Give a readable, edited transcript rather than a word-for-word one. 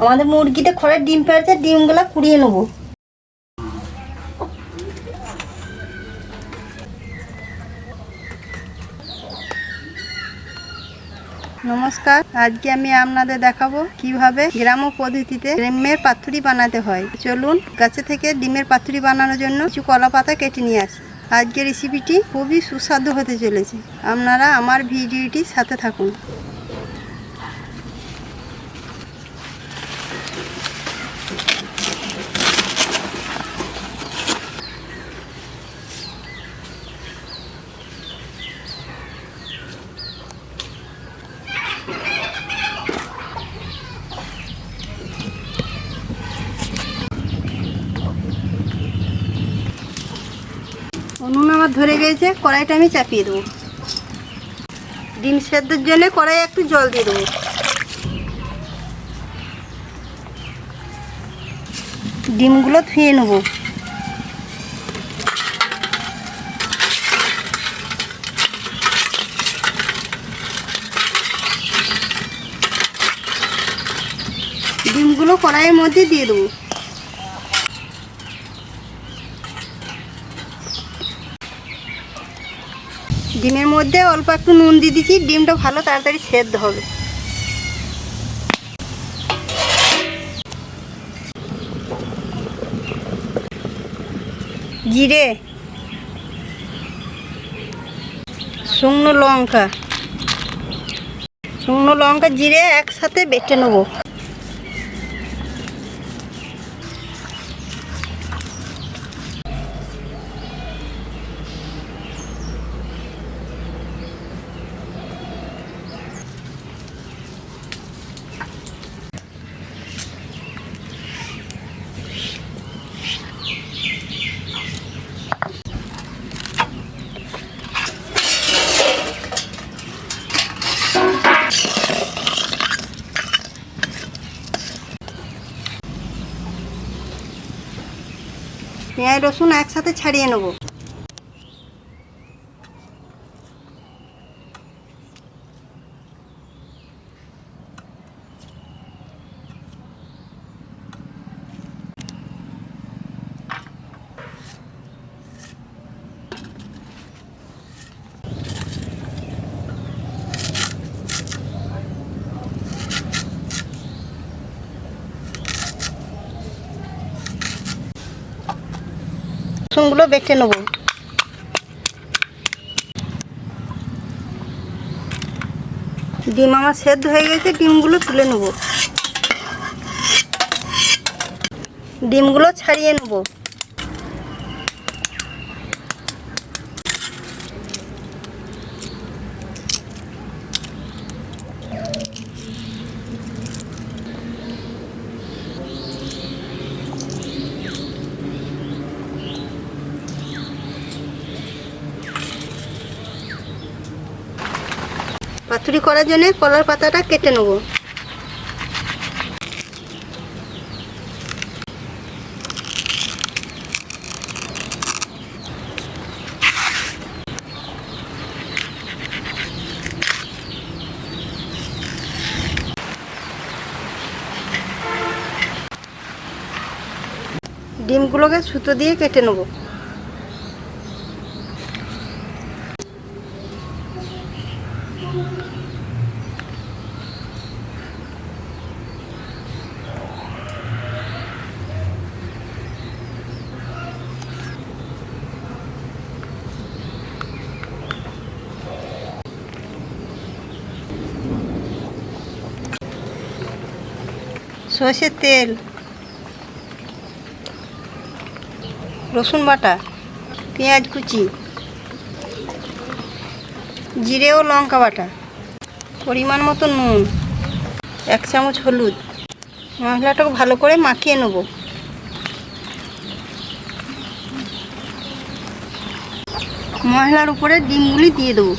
আমাদের মুরগিতে খড়ের ডিম পেড়েছে, ডিমগুলো কুড়িয়ে নেব। নমস্কার, আজকে আমি আপনাদের দেখাবো কিভাবে গ্রাম্য পদ্ধতিতে ডিমের পাতুরি বানাতে হয়। চলুন গাছে থেকে ডিমের পাতুরি বানানোর জন্য কিছু কলা পাতা কেটে নিয়ে আসি। আজকের রেসিপিটি খুবই সুস্বাদু হতে চলেছে, আপনারা আমার ভিডিওটির সাথে থাকুন। উনুন আমার ধরে গিয়েছে, কড়াইটা আমি চাপিয়ে দেবো। ডিম সেদ্ধের জন্য কড়াই একটু জল দিয়ে দেবো। ডিমগুলো ধুয়ে নেব। ডিমগুলো কড়াইয়ের মধ্যে দিয়ে দেবো। ডিমের মধ্যে অল্প একটু নুন দিয়ে দিচ্ছি, ডিমটা ভালো তাড়াতাড়ি সেদ্ধ হবে। জিরে, শুকনো লঙ্কা জিরে একসাথে বেটে নেব। পেঁয়াজ রসুন একসাথে ছাড়িয়ে নেব। রসুনগুলো বেটে নেব। ডিম আমার সেদ্ধ হয়ে গেছে, ডিমগুলো তুলে নেব। ডিমগুলো ছাড়িয়ে নেব। পাতুরি করার জন্য কলার পাতাটা কেটে নেব। ডিমগুলোকে সুতো দিয়ে কেটে নেব। সর্ষের তেল, রসুন বাটা, পেঁয়াজ কুচি, জিরে ও লঙ্কা বাটা, পরিমাণ মতো নুন, 1 চামচ হলুদ। মশলাটাকে ভালো করে মাখিয়ে নেব। মশলার উপরে ডিমগুলি দিয়ে দেবো।